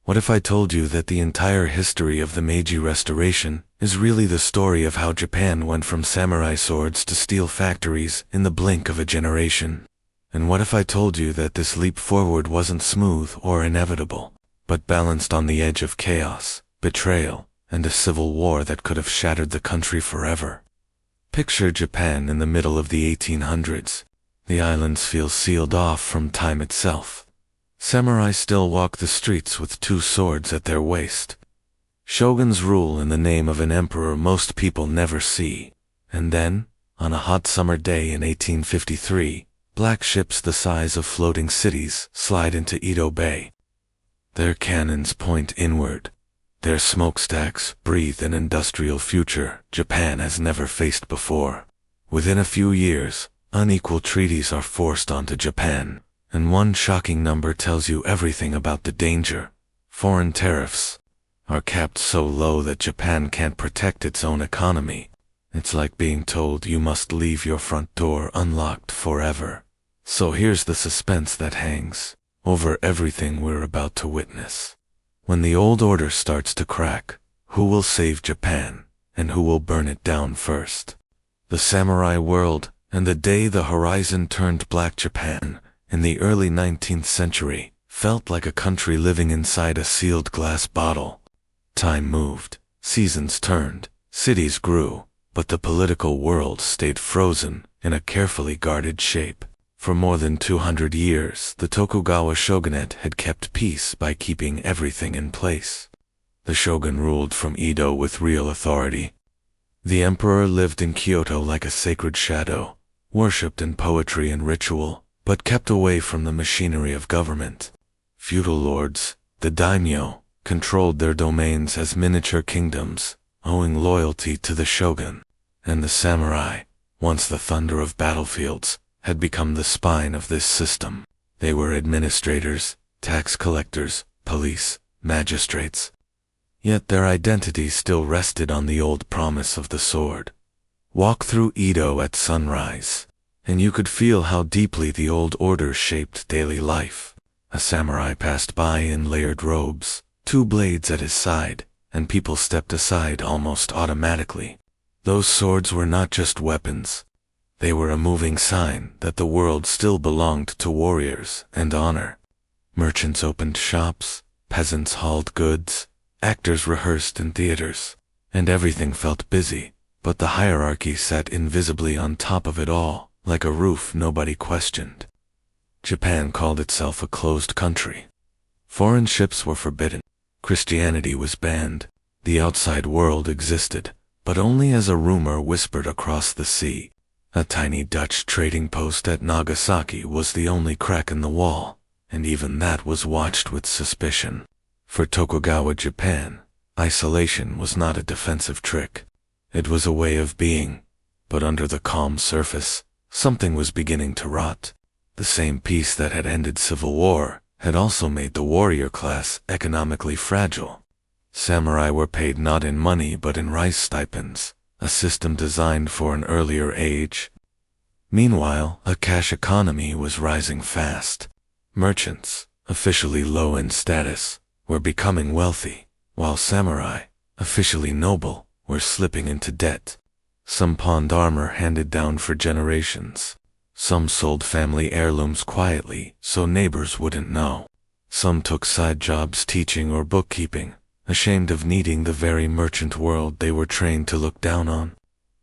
What if I told you that the entire history of the Meiji Restoration is really the story of how Japan went from samurai swords to steel factories in the blink of a generation? And what if I told you that this leap forward wasn't smooth or inevitable, but balanced on the edge of chaos, betrayal, and a civil war that could have shattered the country forever? Picture Japan in the middle of the 1800s. The islands feel sealed off from time itself. Samurai still walk the streets with two swords at their waist. Shoguns rule in the name of an emperor most people never see. And then, on a hot summer day in 1853, black ships the size of floating cities slide into Edo Bay. Their cannons point inward. Their smokestacks breathe an industrial future Japan has never faced before. Within a few years, unequal treaties are forced onto Japan, and one shocking number tells you everything about the danger. Foreign tariffs are capped so low that Japan can't protect its own economy. It's like being told you must leave your front door unlocked forever. So here's the suspense that hangs over everything we're about to witness. When the old order starts to crack, who will save Japan, and who will burn it down first? The samurai world, and the day the horizon turned black. Japan, in the early 19th century, felt like a country living inside a sealed glass bottle. Time moved, seasons turned, cities grew, but the political world stayed frozen in a carefully guarded shape. For more than 200 years, the Tokugawa shogunate had kept peace by keeping everything in place. The shogun ruled from Edo with real authority. The emperor lived in Kyoto like a sacred shadow, worshipped in poetry and ritual, but kept away from the machinery of government. Feudal lords, the daimyo, controlled their domains as miniature kingdoms, owing loyalty to the shogun. And the samurai, once the thunder of battlefields, had become the spine of this system. They were administrators, tax collectors, police, magistrates. Yet their identity still rested on the old promise of the sword. Walk through Edo at sunrise, and you could feel how deeply the old order shaped daily life. A samurai passed by in layered robes, two blades at his side, and people stepped aside almost automatically. Those swords were not just weapons. They were a moving sign that the world still belonged to warriors and honor. Merchants opened shops, peasants hauled goods, actors rehearsed in theaters, and everything felt busy, but the hierarchy sat invisibly on top of it all, like a roof nobody questioned. Japan called itself a closed country. Foreign ships were forbidden. Christianity was banned. The outside world existed, but only as a rumor whispered across the sea. A tiny Dutch trading post at Nagasaki was the only crack in the wall, and even that was watched with suspicion. For Tokugawa Japan, isolation was not a defensive trick. It was a way of being. But under the calm surface, something was beginning to rot. The same peace that had ended civil war had also made the warrior class economically fragile. Samurai were paid not in money but in rice stipends, a system designed for an earlier age. Meanwhile, a cash economy was rising fast. Merchants, officially low in status, were becoming wealthy, while samurai, officially noble, were slipping into debt. Some pawned armor handed down for generations. Some sold family heirlooms quietly so neighbors wouldn't know. Some took side jobs teaching or bookkeeping, ashamed of needing the very merchant world they were trained to look down on.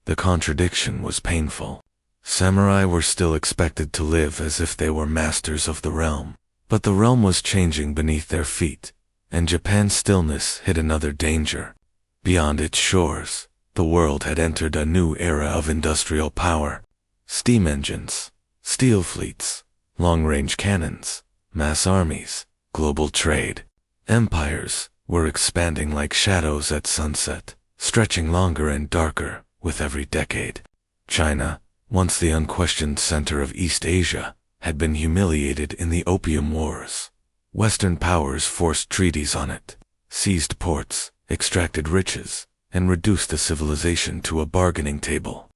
The contradiction was painful. Samurai were still expected to live as if they were masters of the realm, but the realm was changing beneath their feet, and Japan's stillness hid another danger. Beyond its shores, the world had entered a new era of industrial power. Steam engines, steel fleets, long-range cannons, mass armies, global trade. Empires were expanding like shadows at sunset, stretching longer and darker with every decade. China, once the unquestioned center of East Asia, had been humiliated in the Opium Wars. Western powers forced treaties on it, seized ports, extracted riches, and reduced the civilization to a bargaining table.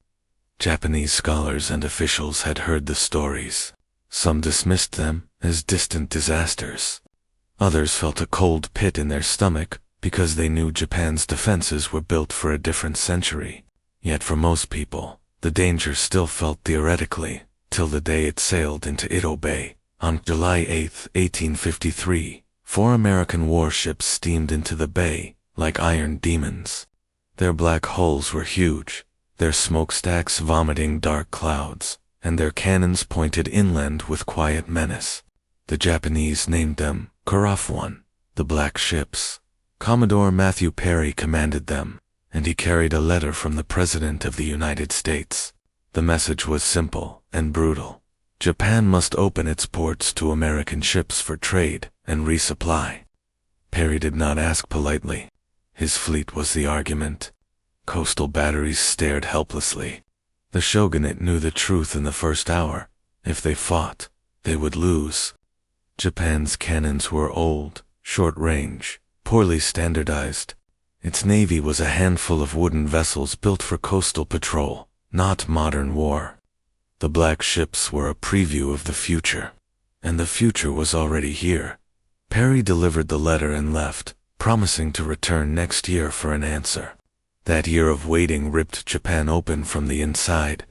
Japanese scholars and officials had heard the stories. Some dismissed them as distant disasters. Others felt a cold pit in their stomach because they knew Japan's defenses were built for a different century. Yet for most people, the danger still felt theoretically, till the day it sailed into Edo Bay. On July 8, 1853, 4 American warships steamed into the bay like iron demons. Their black hulls were huge, their smokestacks vomiting dark clouds, and their cannons pointed inland with quiet menace. The Japanese named them Karafuan, the Black Ships. Commodore Matthew Perry commanded them, and he carried a letter from the President of the United States. The message was simple and brutal. Japan must open its ports to American ships for trade and resupply. Perry did not ask politely. His fleet was the argument. Coastal batteries stared helplessly. The shogunate knew the truth in the first hour. If they fought, they would lose. Japan's cannons were old, short-range, poorly standardized. Its navy was a handful of wooden vessels built for coastal patrol, not modern war. The Black Ships were a preview of the future, and the future was already here. Perry delivered the letter and left, promising to return next year for an answer. That year of waiting ripped Japan open from the inside.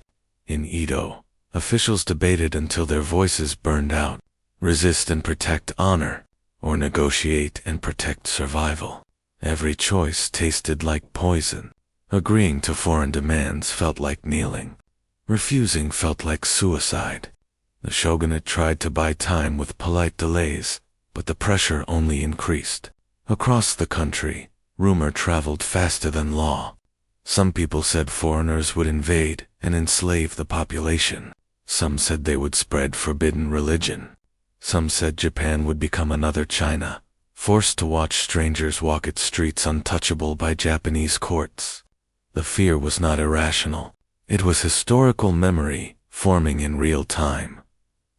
In Edo, officials debated until their voices burned out: resist and protect honor, or negotiate and protect survival. Every choice tasted like poison. Agreeing to foreign demands felt like kneeling. Refusing felt like suicide. The shogunate tried to buy time with polite delays, but the pressure only increased. Across the country, rumor traveled faster than law. Some people said foreigners would invade and enslave the population. Some said they would spread forbidden religion. Some said Japan would become another China, forced to watch strangers walk its streets untouchable by Japanese courts. The fear was not irrational. It was historical memory forming in real time.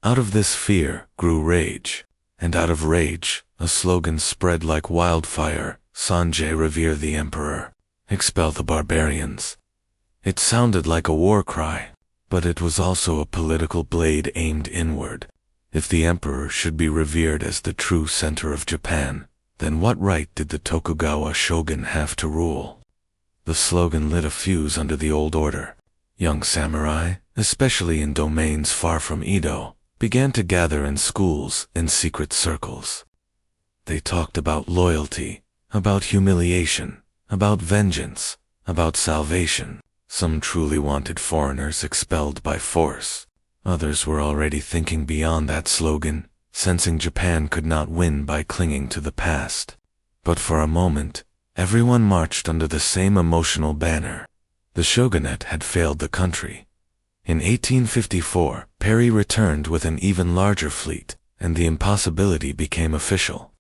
Out of this fear grew rage, and out of rage, a slogan spread like wildfire: Sanjay, revere the emperor, expel the barbarians. It sounded like a war cry, but it was also a political blade aimed inward. If the emperor should be revered as the true center of Japan, then what right did the Tokugawa shogun have to rule? The slogan lit a fuse under the old order. Young samurai, especially in domains far from Edo, began to gather in schools and secret circles. They talked about loyalty, about humiliation, about vengeance, about salvation. Some truly wanted foreigners expelled by force. Others were already thinking beyond that slogan, sensing Japan could not win by clinging to the past. But for a moment, everyone marched under the same emotional banner. The shogunate had failed the country. In 1854, Perry returned with an even larger fleet, and the impossibility became official.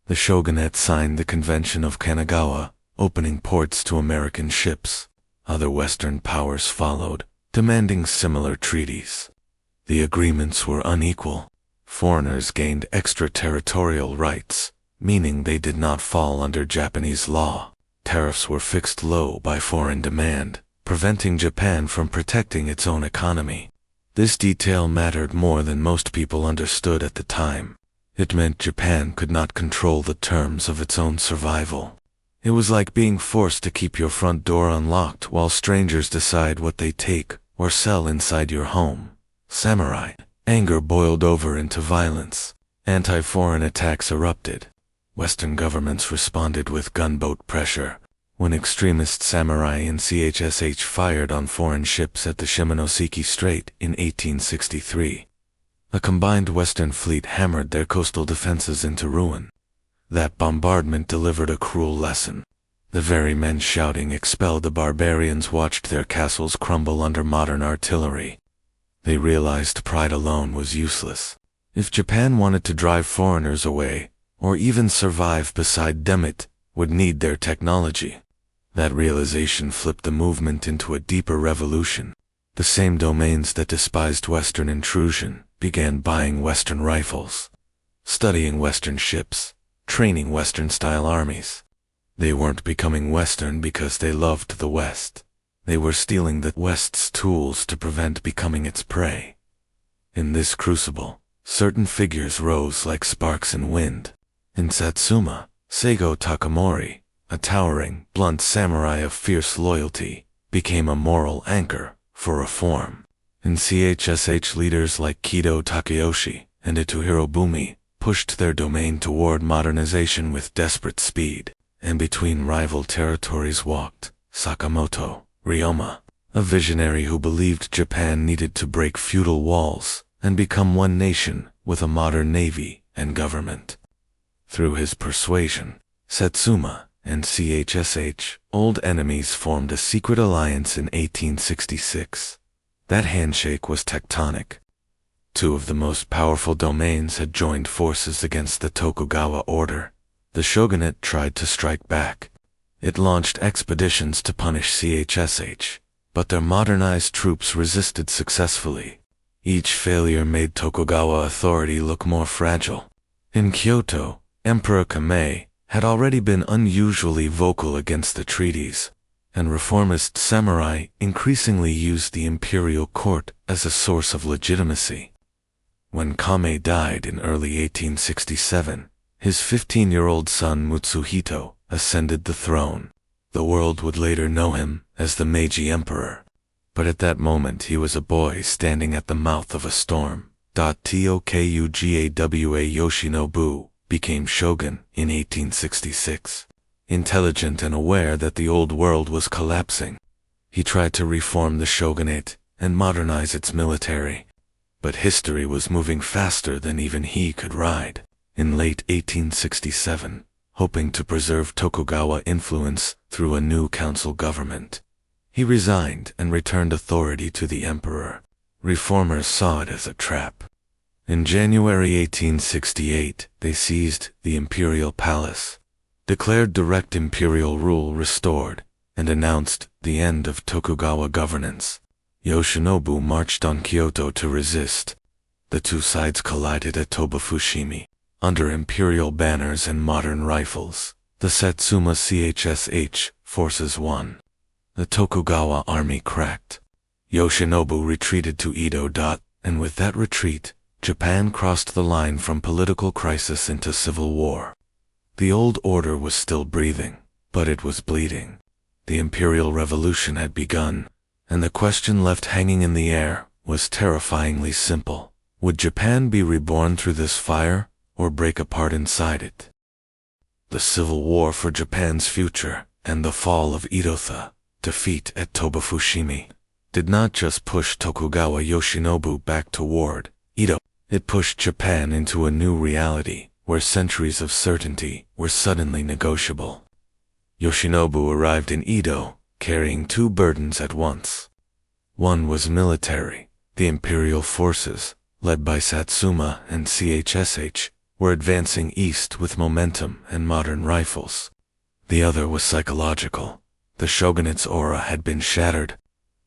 The shogunate signed the Convention of Kanagawa, opening ports to American ships. Other Western powers followed, demanding similar treaties. The agreements were unequal. Foreigners gained extraterritorial rights, meaning they did not fall under Japanese law. Tariffs were fixed low by foreign demand, preventing Japan from protecting its own economy. This detail mattered more than most people understood at the time. It meant Japan could not control the terms of its own survival. It was like being forced to keep your front door unlocked while strangers decide what they take or sell inside your home. Samurai. Anger boiled over into violence. Anti-foreign attacks erupted. Western governments responded with gunboat pressure. When extremist samurai in CHSH fired on foreign ships at the Shimonoseki Strait in 1863, a combined Western fleet hammered their coastal defenses into ruin. That bombardment delivered a cruel lesson. The very men shouting "expel the barbarians" watched their castles crumble under modern artillery. They realized pride alone was useless. If Japan wanted to drive foreigners away, or even survive beside them, it would need their technology. That realization flipped the movement into a deeper revolution. The same domains that despised Western intrusion began buying Western rifles, studying Western ships, training Western-style armies. They weren't becoming Western because they loved the West. They were stealing the West's tools to prevent becoming its prey. In this crucible, certain figures rose like sparks in wind. In Satsuma, Seigo Takamori, a towering, blunt samurai of fierce loyalty, became a moral anchor for reform. In CHSH, leaders like Kido Takayoshi and Ito Hirobumi pushed their domain toward modernization with desperate speed, and between rival territories walked Sakamoto Ryoma, a visionary who believed Japan needed to break feudal walls and become one nation with a modern navy and government. Through his persuasion, Satsuma and CHSH, old enemies, formed a secret alliance in 1866. That handshake was tectonic. Two of the most powerful domains had joined forces against the Tokugawa order. The shogunate tried to strike back. It launched expeditions to punish CHSH, but their modernized troops resisted successfully. Each failure made Tokugawa authority look more fragile. In Kyoto, Emperor Kamei had already been unusually vocal against the treaties, and reformist samurai increasingly used the imperial court as a source of legitimacy. When Kamei died in early 1867, his 15-year-old son Mutsuhito ascended the throne. The world would later know him as the Meiji Emperor. But at that moment he was a boy standing at the mouth of a storm. Tokugawa Yoshinobu became shogun in 1866. Intelligent and aware that the old world was collapsing, he tried to reform the shogunate and modernize its military. But history was moving faster than even he could ride. In late 1867, hoping to preserve Tokugawa influence through a new council government, he resigned and returned authority to the emperor. Reformers saw it as a trap. In January 1868, they seized the imperial palace, declared direct imperial rule restored, and announced the end of Tokugawa governance. Yoshinobu marched on Kyoto to resist. The two sides collided at Toba-Fushimi. Under imperial banners and modern rifles, the Satsuma CHSH forces won. The Tokugawa army cracked. Yoshinobu retreated to Edo. And with that retreat, Japan crossed the line from political crisis into civil war. The old order was still breathing, but it was bleeding. The imperial revolution had begun, and the question left hanging in the air was terrifyingly simple. Would Japan be reborn through this fire, or break apart inside it? The civil war for Japan's future and the fall of Edo, defeat at Toba-Fushimi, did not just push Tokugawa Yoshinobu back toward Edo. It pushed Japan into a new reality where centuries of certainty were suddenly negotiable. Yoshinobu arrived in Edo, carrying two burdens at once. One was military. The imperial forces, led by Satsuma and CHSH, were advancing east with momentum and modern rifles. The other was psychological. The shogunate's aura had been shattered.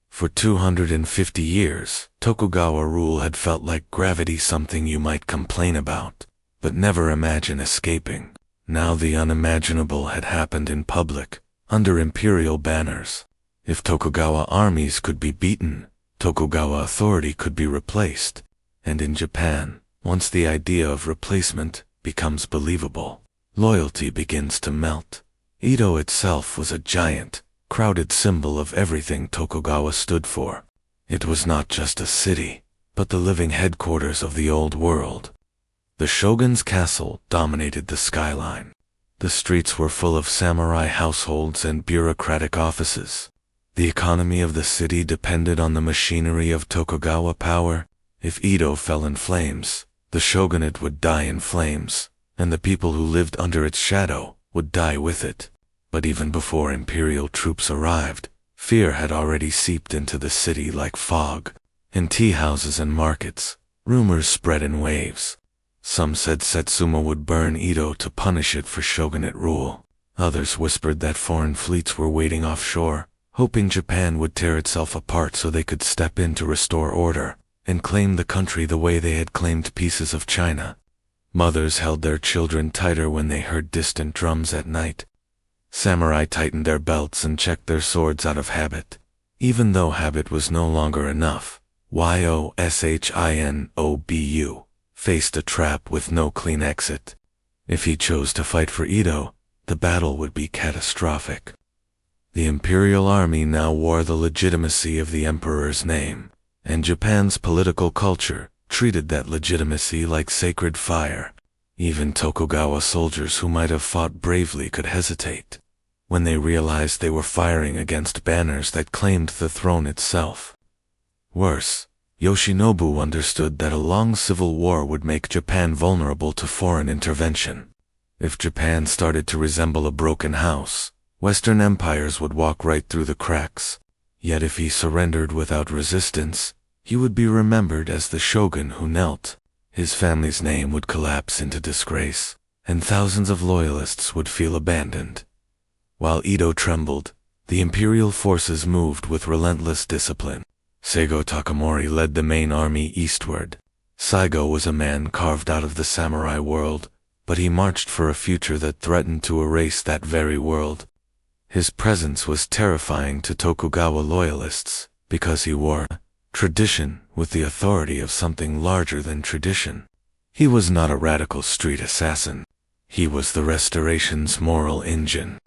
For 250 years, Tokugawa rule had felt like gravity, something you might complain about, but never imagine escaping. Now the unimaginable had happened in public, under imperial banners. If Tokugawa armies could be beaten, Tokugawa authority could be replaced. And in Japan, once the idea of replacement becomes believable, loyalty begins to melt. Edo itself was a giant, crowded symbol of everything Tokugawa stood for. It was not just a city, but the living headquarters of the old world. The shogun's castle dominated the skyline. The streets were full of samurai households and bureaucratic offices. The economy of the city depended on the machinery of Tokugawa power. If Edo fell in flames, the shogunate would die in flames, and the people who lived under its shadow would die with it. But even before imperial troops arrived, fear had already seeped into the city like fog. In tea houses and markets, rumors spread in waves. Some said Satsuma would burn Edo to punish it for shogunate rule. Others whispered that foreign fleets were waiting offshore, hoping Japan would tear itself apart so they could step in to restore order and claim the country the way they had claimed pieces of China. Mothers held their children tighter when they heard distant drums at night. Samurai tightened their belts and checked their swords out of habit. Even though habit was no longer enough, Yoshinobu faced a trap with no clean exit. If he chose to fight for Edo, the battle would be catastrophic. The imperial army now wore the legitimacy of the emperor's name, and Japan's political culture treated that legitimacy like sacred fire. Even Tokugawa soldiers who might have fought bravely could hesitate when they realized they were firing against banners that claimed the throne itself. Worse, Yoshinobu understood that a long civil war would make Japan vulnerable to foreign intervention. If Japan started to resemble a broken house, Western empires would walk right through the cracks. Yet if he surrendered without resistance, he would be remembered as the shogun who knelt. His family's name would collapse into disgrace, and thousands of loyalists would feel abandoned. While Edo trembled, the imperial forces moved with relentless discipline. Seigo Takamori led the main army eastward. Saigo was a man carved out of the samurai world, but he marched for a future that threatened to erase that very world. His presence was terrifying to Tokugawa loyalists, because he wore tradition with the authority of something larger than tradition. He was not a radical street assassin. He was the Restoration's moral engine.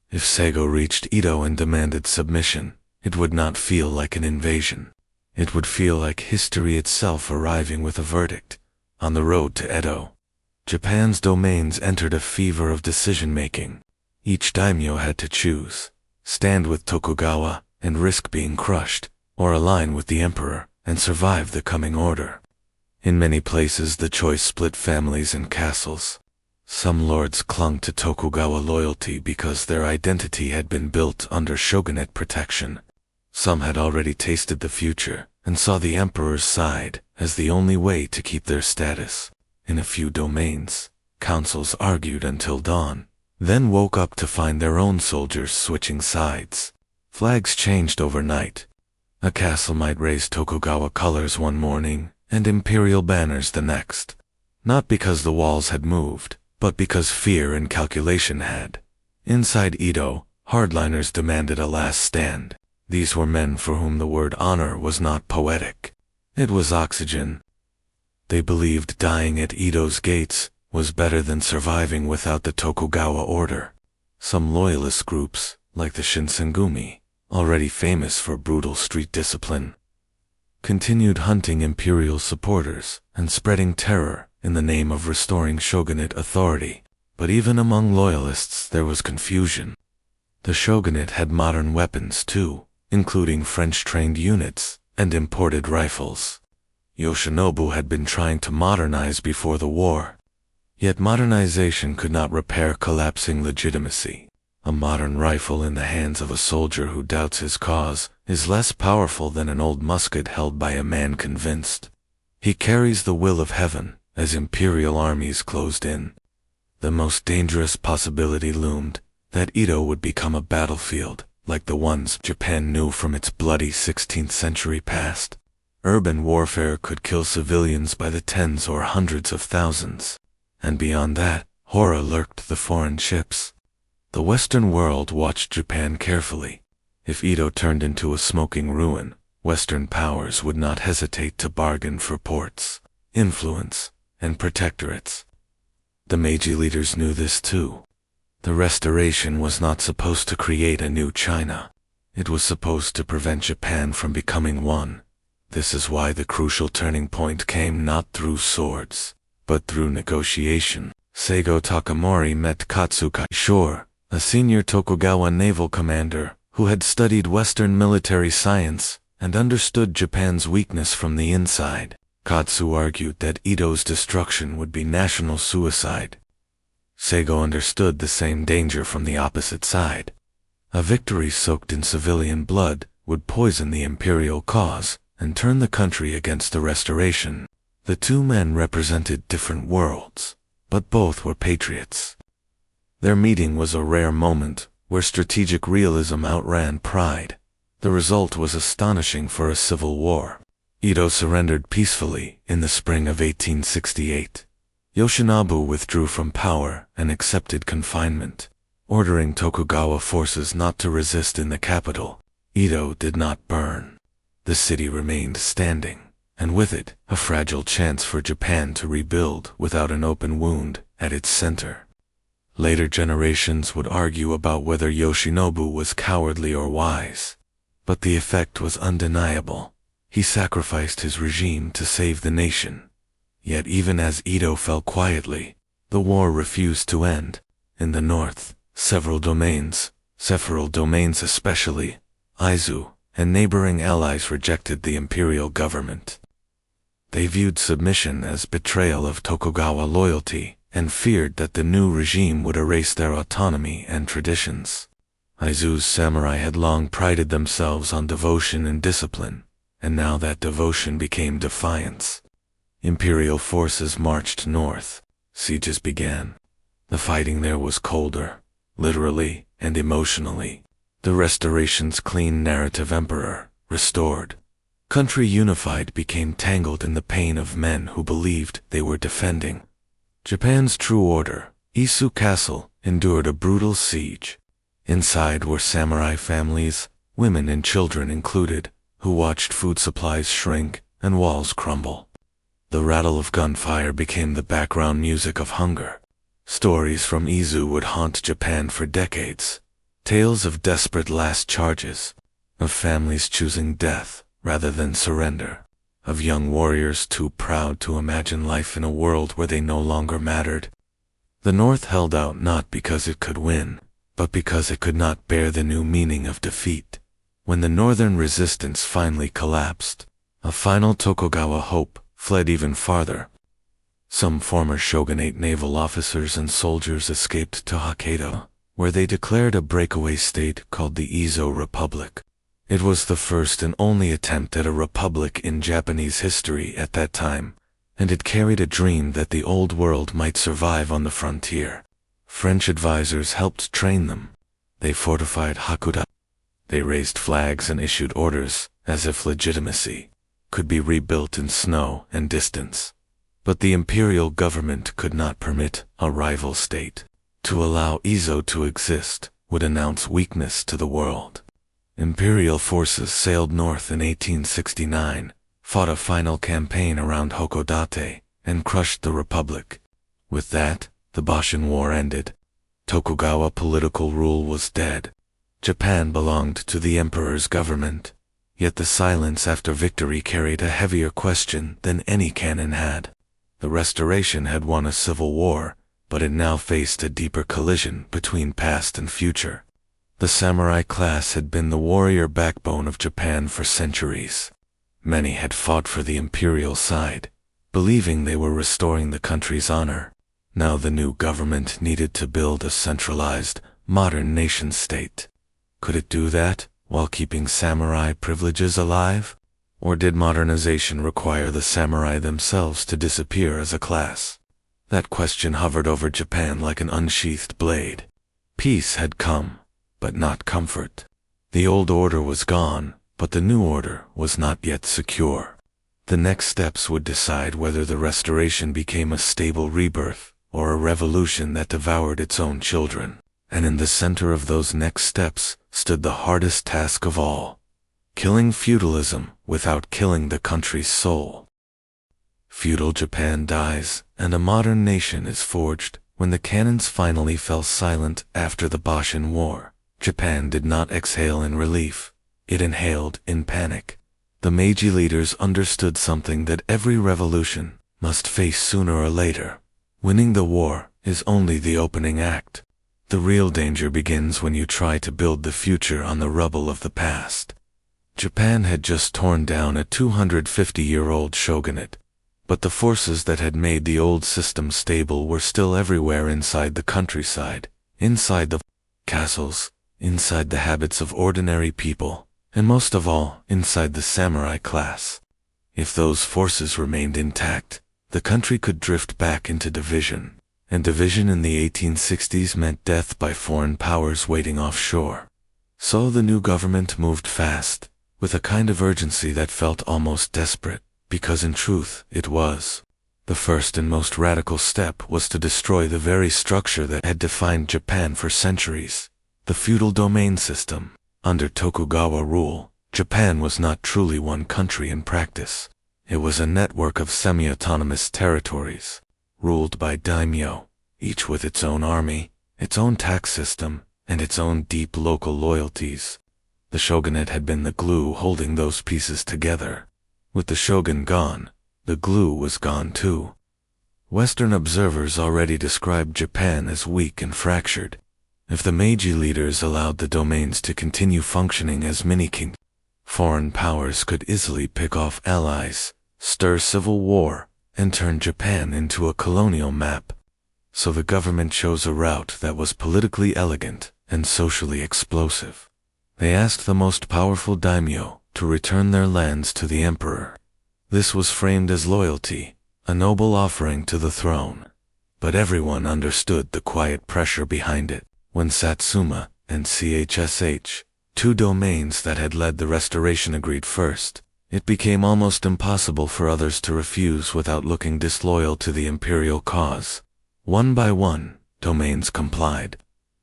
If Seigo reached Edo and demanded submission, it would not feel like an invasion. It would feel like history itself arriving with a verdict. On the road to Edo, Japan's domains entered a fever of decision-making. Each daimyo had to choose: stand with Tokugawa and risk being crushed, or align with the emperor and survive the coming order. In many places the choice split families and castles. Some lords clung to Tokugawa loyalty because their identity had been built under shogunate protection. Some had already tasted the future and saw the emperor's side as the only way to keep their status. In a few domains, councils argued until dawn, then woke up to find their own soldiers switching sides. Flags changed overnight. A castle might raise Tokugawa colors one morning and imperial banners the next. Not because the walls had moved, but because fear and calculation had. Inside Edo, hardliners demanded a last stand. These were men for whom the word honor was not poetic. It was oxygen. They believed dying at Edo's gates was better than surviving without the Tokugawa order. Some loyalist groups, like the Shinsengumi, already famous for brutal street discipline, continued hunting imperial supporters and spreading terror in the name of restoring shogunate authority. But even among loyalists there was confusion. The shogunate had modern weapons too, including French-trained units and imported rifles. Yoshinobu had been trying to modernize before the war. Yet modernization could not repair collapsing legitimacy. A modern rifle in the hands of a soldier who doubts his cause is less powerful than an old musket held by a man convinced. He carries the will of heaven as imperial armies closed in. The most dangerous possibility loomed: that Edo would become a battlefield like the ones Japan knew from its bloody 16th century past. Urban warfare could kill civilians by the tens or hundreds of thousands. And beyond that, horror lurked the foreign ships. The Western world watched Japan carefully. If Edo turned into a smoking ruin, Western powers would not hesitate to bargain for ports, influence, and protectorates. The Meiji leaders knew this too. The Restoration was not supposed to create a new China. It was supposed to prevent Japan from becoming one. This is why the crucial turning point came not through swords, but through negotiation. Seigo Takamori met Katsukai Shore, a senior Tokugawa naval commander who had studied Western military science and understood Japan's weakness from the inside. Katsu argued that Edo's destruction would be national suicide. Seigo understood the same danger from the opposite side. A victory soaked in civilian blood would poison the imperial cause and turn the country against the Restoration. The two men represented different worlds, but both were patriots. Their meeting was a rare moment where strategic realism outran pride. The result was astonishing for a civil war. Edo surrendered peacefully in the spring of 1868. Yoshinobu withdrew from power and accepted confinement, ordering Tokugawa forces not to resist in the capital. Edo did not burn. The city remained standing, and with it, a fragile chance for Japan to rebuild without an open wound at its center. Later generations would argue about whether Yoshinobu was cowardly or wise, but the effect was undeniable. He sacrificed his regime to save the nation. Yet even as Edo fell quietly, the war refused to end. In the north, several domains especially, Aizu, and neighboring allies rejected the imperial government. They viewed submission as betrayal of Tokugawa loyalty, and feared that the new regime would erase their autonomy and traditions. Aizu's samurai had long prided themselves on devotion and discipline, and now that devotion became defiance. Imperial forces marched north. Sieges began. The fighting there was colder, literally and emotionally. The Restoration's clean narrative emperor, restored. Country unified became tangled in the pain of men who believed they were defending. Japan's true order, Isu Castle, endured a brutal siege. Inside were samurai families, women and children included, who watched food supplies shrink and walls crumble. The rattle of gunfire became the background music of hunger. Stories from Izu would haunt Japan for decades. Tales of desperate last charges, of families choosing death rather than surrender, of young warriors too proud to imagine life in a world where they no longer mattered. The North held out not because it could win, but because it could not bear the new meaning of defeat. When the northern resistance finally collapsed, a final Tokugawa hope fled even farther. Some former shogunate naval officers and soldiers escaped to Hokkaido, where they declared a breakaway state called the Edo Republic. It was the first and only attempt at a republic in Japanese history at that time, and it carried a dream that the old world might survive on the frontier. French advisors helped train them. They fortified Hakuda. They raised flags and issued orders, as if legitimacy could be rebuilt in snow and distance. But the imperial government could not permit a rival state. To allow Edo to exist would announce weakness to the world. Imperial forces sailed north in 1869, fought a final campaign around Hakodate, and crushed the republic. With that, the Boshin War ended. Tokugawa political rule was dead. Japan belonged to the emperor's government. Yet the silence after victory carried a heavier question than any cannon had. The Restoration had won a civil war, but it now faced a deeper collision between past and future. The samurai class had been the warrior backbone of Japan for centuries. Many had fought for the imperial side, believing they were restoring the country's honor. Now the new government needed to build a centralized, modern nation-state. Could it do that while keeping samurai privileges alive? Or did modernization require the samurai themselves to disappear as a class? That question hovered over Japan like an unsheathed blade. Peace had come, but not comfort. The old order was gone, but the new order was not yet secure. The next steps would decide whether the Restoration became a stable rebirth or a revolution that devoured its own children. And in the center of those next steps stood the hardest task of all: killing feudalism without killing the country's soul. Feudal Japan dies, and a modern nation is forged. When the cannons finally fell silent after the Boshin War, Japan did not exhale in relief. It inhaled in panic. The Meiji leaders understood something that every revolution must face sooner or later. Winning the war is only the opening act. The real danger begins when you try to build the future on the rubble of the past. Japan had just torn down a 250-year-old shogunate, but the forces that had made the old system stable were still everywhere inside the countryside, inside the castles, inside the habits of ordinary people, and most of all, inside the samurai class. If those forces remained intact, the country could drift back into division, and division in the 1860s meant death by foreign powers waiting offshore. So the new government moved fast, with a kind of urgency that felt almost desperate, because in truth it was. The first and most radical step was to destroy the very structure that had defined Japan for centuries, the feudal domain system. Under Tokugawa rule, Japan was not truly one country in practice. It was a network of semi-autonomous territories, ruled by daimyo, each with its own army, its own tax system, and its own deep local loyalties. The shogunate had been the glue holding those pieces together. With the shogun gone, the glue was gone too. Western observers already described Japan as weak and fractured. If the Meiji leaders allowed the domains to continue functioning as mini-kingdoms, foreign powers could easily pick off allies, stir civil war, and turn Japan into a colonial map. So the government chose a route that was politically elegant and socially explosive. They asked the most powerful daimyo to return their lands to the emperor. This was framed as loyalty, a noble offering to the throne. But everyone understood the quiet pressure behind it. When Satsuma and CHSH, two domains that had led the restoration, agreed first, it became almost impossible for others to refuse without looking disloyal to the imperial cause. One by one, domains complied.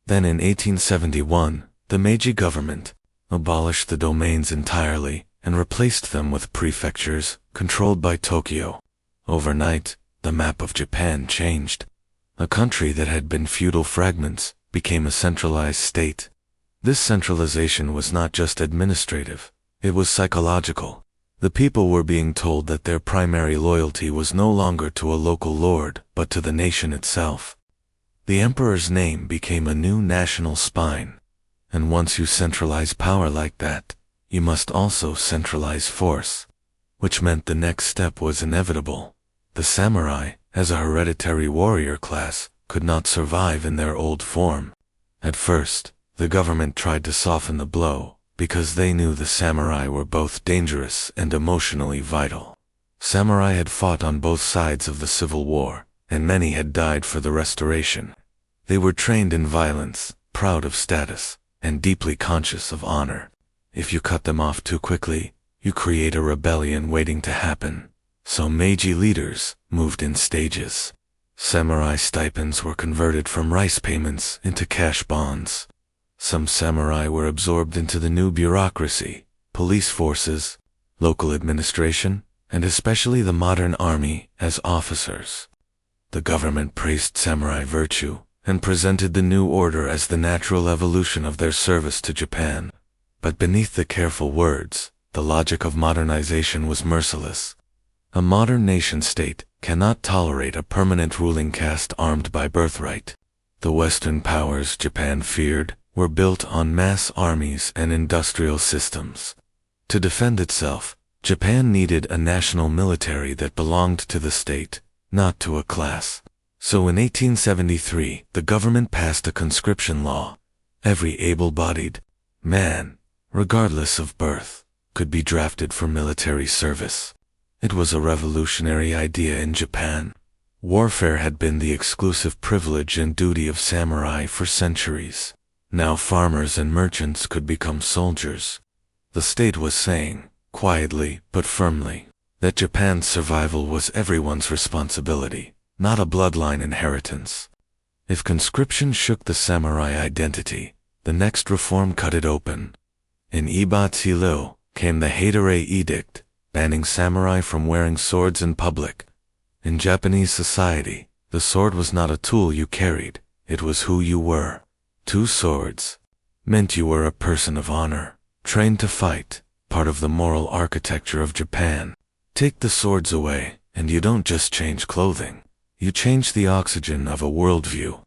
Then in 1871, the Meiji government abolished the domains entirely and replaced them with prefectures controlled by Tokyo. Overnight, the map of Japan changed. A country that had been feudal fragments became a centralized state. This centralization was not just administrative, it was psychological. The people were being told that their primary loyalty was no longer to a local lord, but to the nation itself. The emperor's name became a new national spine. And once you centralize power like that, you must also centralize force. Which meant the next step was inevitable. The samurai, as a hereditary warrior class, could not survive in their old form. At first, the government tried to soften the blow, because they knew the samurai were both dangerous and emotionally vital. Samurai had fought on both sides of the Civil War, and many had died for the restoration. They were trained in violence, proud of status, and deeply conscious of honor. If you cut them off too quickly, you create a rebellion waiting to happen. So Meiji leaders moved in stages. Samurai stipends were converted from rice payments into cash bonds. Some samurai were absorbed into the new bureaucracy, police forces, local administration, and especially the modern army as officers. The government praised samurai virtue and presented the new order as the natural evolution of their service to Japan. But beneath the careful words, the logic of modernization was merciless. A modern nation-state cannot tolerate a permanent ruling caste armed by birthright. The Western powers Japan feared were built on mass armies and industrial systems. To defend itself, Japan needed a national military that belonged to the state, not to a class. So in 1873, the government passed a conscription law. Every able-bodied man, regardless of birth, could be drafted for military service. It was a revolutionary idea in Japan. Warfare had been the exclusive privilege and duty of samurai for centuries. Now farmers and merchants could become soldiers. The state was saying, quietly but firmly, that Japan's survival was everyone's responsibility, not a bloodline inheritance. If conscription shook the samurai identity, the next reform cut it open. In Iba-tsi-Ryo came the Heitere Edict, banning samurai from wearing swords in public. In Japanese society, the sword was not a tool you carried, it was who you were. 2 swords meant you were a person of honor, trained to fight, part of the moral architecture of Japan. Take the swords away, and you don't just change clothing. You change the oxygen of a worldview.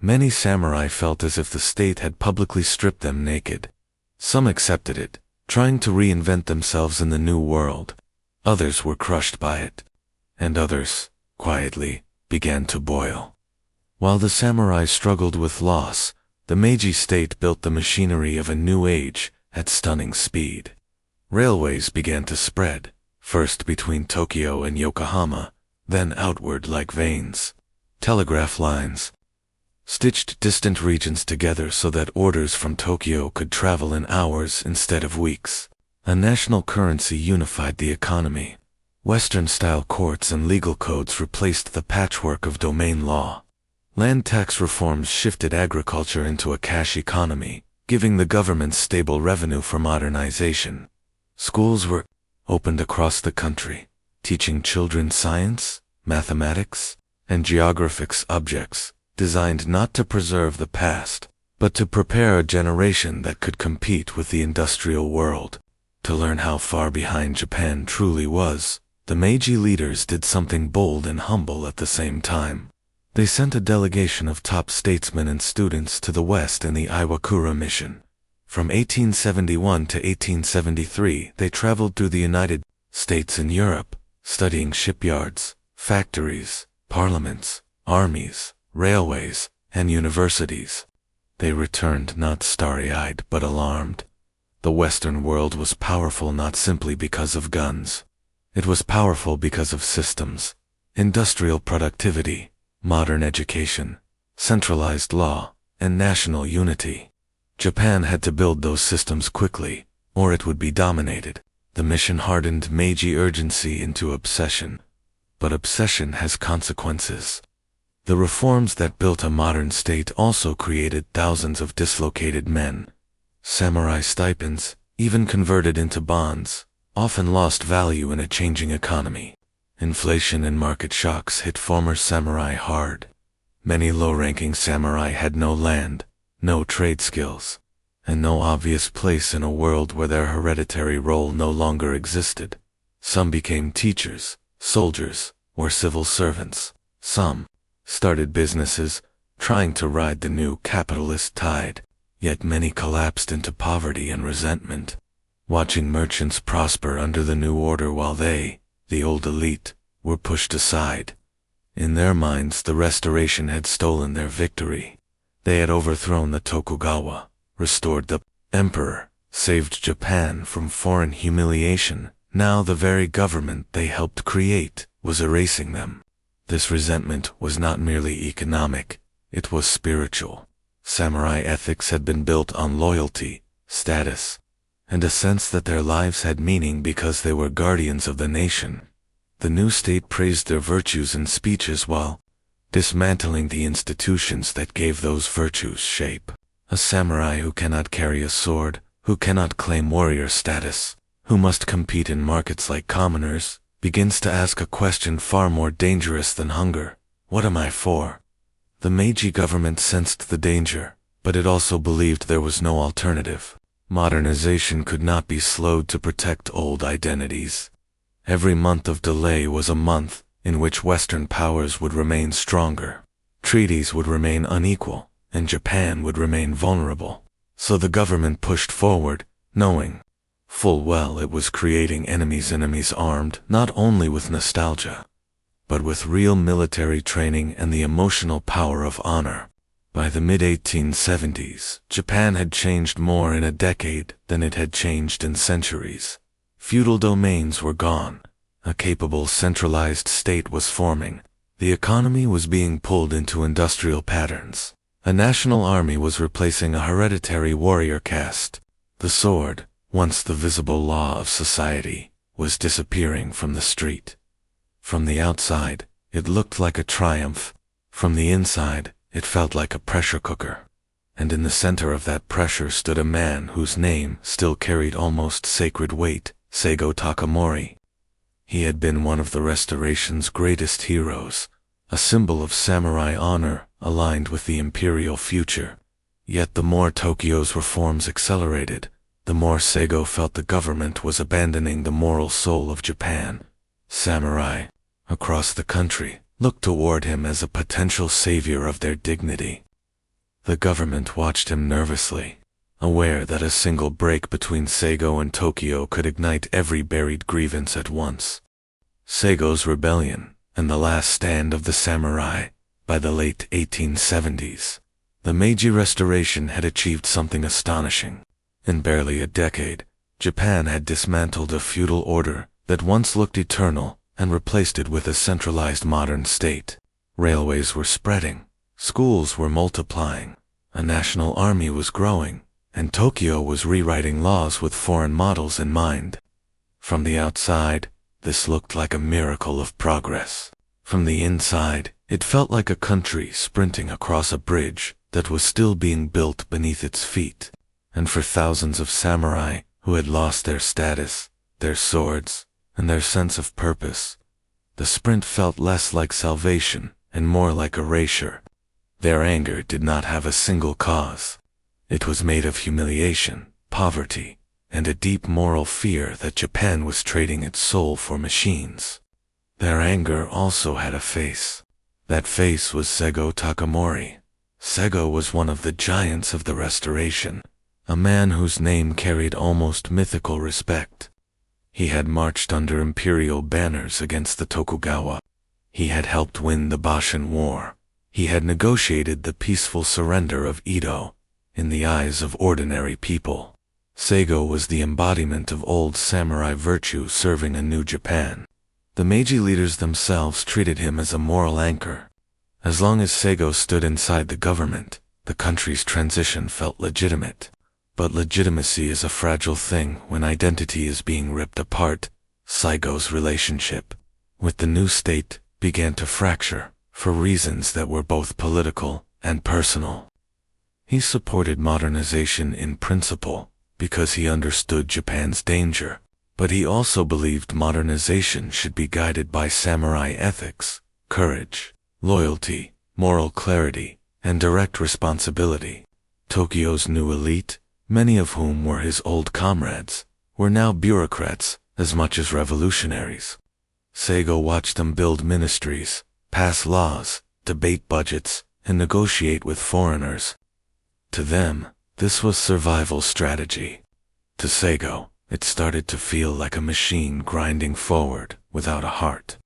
Many samurai felt as if the state had publicly stripped them naked. Some accepted it, trying to reinvent themselves in the new world. Others were crushed by it. And others, quietly, began to boil. While the samurai struggled with loss, the Meiji state built the machinery of a new age at stunning speed. Railways began to spread, first between Tokyo and Yokohama, then outward like veins. Telegraph lines stitched distant regions together so that orders from Tokyo could travel in hours instead of weeks. A national currency unified the economy. Western-style courts and legal codes replaced the patchwork of domain law. Land tax reforms shifted agriculture into a cash economy, giving the government stable revenue for modernization. Schools were opened across the country, teaching children science, mathematics, and geographic subjects, designed not to preserve the past, but to prepare a generation that could compete with the industrial world. To learn how far behind Japan truly was, the Meiji leaders did something bold and humble at the same time. They sent a delegation of top statesmen and students to the West in the Iwakura mission. From 1871 to 1873, they traveled through the United States and Europe, studying shipyards, factories, parliaments, armies, railways, and universities. They returned not starry-eyed but alarmed. The Western world was powerful not simply because of guns. It was powerful because of systems, industrial productivity, modern education, centralized law, and national unity. Japan had to build those systems quickly, or it would be dominated. The mission hardened Meiji urgency into obsession. But obsession has consequences. The reforms that built a modern state also created thousands of dislocated men. Samurai stipends, even converted into bonds, often lost value in a changing economy. Inflation and market shocks hit former samurai hard. Many low-ranking samurai had no land, no trade skills, and no obvious place in a world where their hereditary role no longer existed. Some became teachers, soldiers, or civil servants. Some started businesses, trying to ride the new capitalist tide. Yet many collapsed into poverty and resentment, watching merchants prosper under the new order while they, the old elite, were pushed aside. In their minds, the Restoration had stolen their victory. They had overthrown the Tokugawa, restored the emperor, saved Japan from foreign humiliation. Now the very government they helped create was erasing them. This resentment was not merely economic, it was spiritual. Samurai ethics had been built on loyalty, status, and a sense that their lives had meaning because they were guardians of the nation. The new state praised their virtues in speeches while dismantling the institutions that gave those virtues shape. A samurai who cannot carry a sword, who cannot claim warrior status, who must compete in markets like commoners, begins to ask a question far more dangerous than hunger. What am I for? The Meiji government sensed the danger, but it also believed there was no alternative. Modernization could not be slowed to protect old identities. Every month of delay was a month in which Western powers would remain stronger. Treaties would remain unequal, and Japan would remain vulnerable. So the government pushed forward, knowing full well it was creating enemies armed not only with nostalgia, but with real military training and the emotional power of honor. By the mid-1870s, Japan had changed more in a decade than it had changed in centuries. Feudal domains were gone. A capable centralized state was forming. The economy was being pulled into industrial patterns. A national army was replacing a hereditary warrior caste. The sword, once the visible law of society, was disappearing from the street. From the outside, it looked like a triumph. From the inside, it felt like a pressure cooker. And in the center of that pressure stood a man whose name still carried almost sacred weight, Seigo Takamori. He had been one of the Restoration's greatest heroes, a symbol of samurai honor aligned with the imperial future. Yet the more Tokyo's reforms accelerated, the more Seigo felt the government was abandoning the moral soul of Japan. Samurai, across the country, looked toward him as a potential savior of their dignity. The government watched him nervously, aware that a single break between Seigo and Tokyo could ignite every buried grievance at once. Seigo's rebellion, and the last stand of the samurai. By the late 1870s, the Meiji Restoration had achieved something astonishing. In barely a decade, Japan had dismantled a feudal order that once looked eternal and replaced it with a centralized modern state. Railways were spreading, schools were multiplying, a national army was growing, and Tokyo was rewriting laws with foreign models in mind. From the outside, this looked like a miracle of progress. From the inside, it felt like a country sprinting across a bridge that was still being built beneath its feet. And for thousands of samurai who had lost their status, their swords, and their sense of purpose, the sprint felt less like salvation and more like erasure. Their anger did not have a single cause. It was made of humiliation, poverty, and a deep moral fear that Japan was trading its soul for machines. Their anger also had a face. That face was Seigo Takamori. Seigo was one of the giants of the Restoration, a man whose name carried almost mythical respect. He had marched under imperial banners against the Tokugawa. He had helped win the Boshin War. He had negotiated the peaceful surrender of Edo in the eyes of ordinary people. Seigo was the embodiment of old samurai virtue serving a new Japan. The Meiji leaders themselves treated him as a moral anchor. As long as Seigo stood inside the government, the country's transition felt legitimate. But legitimacy is a fragile thing when identity is being ripped apart. Seigo's relationship with the new state began to fracture for reasons that were both political and personal. He supported modernization in principle because he understood Japan's danger, but he also believed modernization should be guided by samurai ethics, courage, loyalty, moral clarity, and direct responsibility. Tokyo's new elite, many of whom were his old comrades, were now bureaucrats as much as revolutionaries. Seigo watched them build ministries, pass laws, debate budgets, and negotiate with foreigners. To them, this was survival strategy. To Seigo, it started to feel like a machine grinding forward without a heart.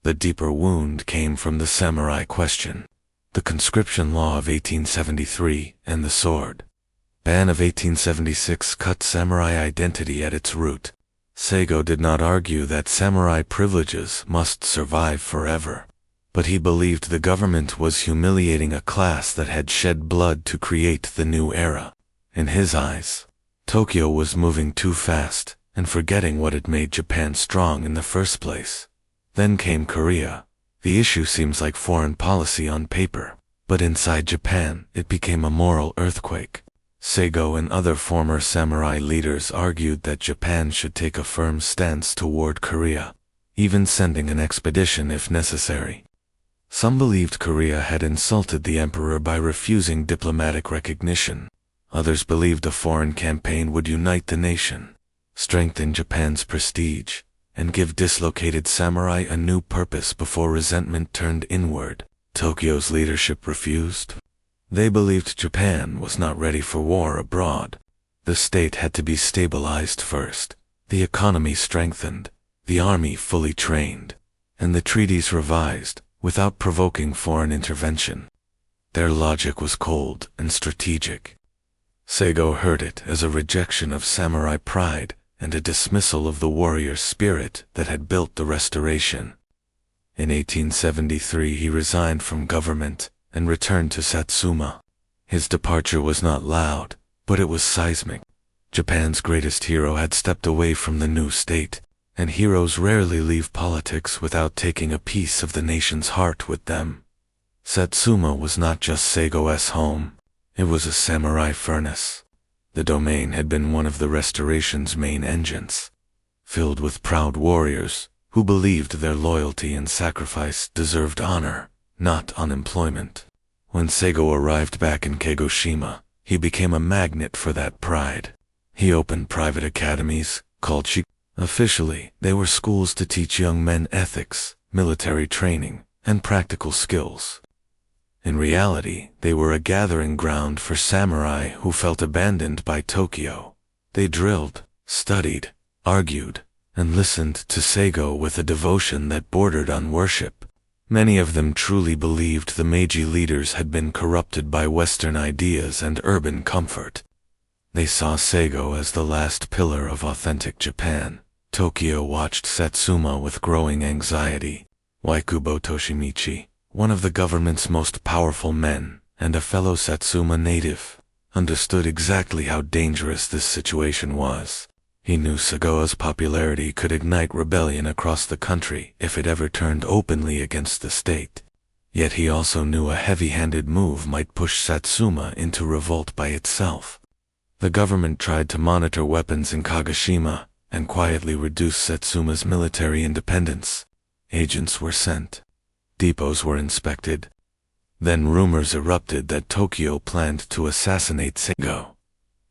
The deeper wound came from the samurai question, the conscription law of 1873 and the sword ban of 1876 cut samurai identity at its root. Seigo did not argue that samurai privileges must survive forever, but he believed the government was humiliating a class that had shed blood to create the new era. In his eyes, Tokyo was moving too fast and forgetting what had made Japan strong in the first place. Then came Korea. The issue seems like foreign policy on paper, but inside Japan it became a moral earthquake. Seigo and other former samurai leaders argued that Japan should take a firm stance toward Korea, even sending an expedition if necessary. Some believed Korea had insulted the emperor by refusing diplomatic recognition. Others believed a foreign campaign would unite the nation, strengthen Japan's prestige, and give dislocated samurai a new purpose before resentment turned inward. Tokyo's leadership refused. They believed Japan was not ready for war abroad. The state had to be stabilized first, the economy strengthened, the army fully trained, and the treaties revised without provoking foreign intervention. Their logic was cold and strategic. Seigo heard it as a rejection of samurai pride and a dismissal of the warrior spirit that had built the Restoration. In 1873 he resigned from government and returned to Satsuma. His departure was not loud, but it was seismic. Japan's greatest hero had stepped away from the new state, and heroes rarely leave politics without taking a piece of the nation's heart with them. Satsuma was not just Seigo's home, it was a samurai furnace. The domain had been one of the Restoration's main engines, filled with proud warriors who believed their loyalty and sacrifice deserved honor, not unemployment. When Seigo arrived back in Kagoshima, he became a magnet for that pride. He opened private academies, called shi. Officially, they were schools to teach young men ethics, military training, and practical skills. In reality, they were a gathering ground for samurai who felt abandoned by Tokyo. They drilled, studied, argued, and listened to Seigo with a devotion that bordered on worship. Many of them truly believed the Meiji leaders had been corrupted by Western ideas and urban comfort. They saw Seigo as the last pillar of authentic Japan. Tokyo watched Satsuma with growing anxiety. Waikubo Toshimichi, one of the government's most powerful men, and a fellow Satsuma native, understood exactly how dangerous this situation was. He knew Seigo's popularity could ignite rebellion across the country if it ever turned openly against the state. Yet he also knew a heavy-handed move might push Satsuma into revolt by itself. The government tried to monitor weapons in Kagoshima and quietly reduce Satsuma's military independence. Agents were sent. Depots were inspected. Then rumors erupted that Tokyo planned to assassinate Seigo.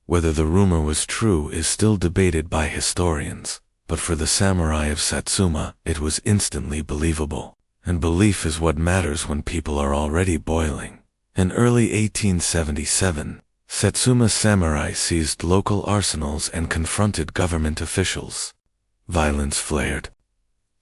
Whether the rumor was true is still debated by historians, but for the samurai of Satsuma, it was instantly believable. And belief is what matters when people are already boiling. In early 1877, Satsuma samurai seized local arsenals and confronted government officials. Violence flared.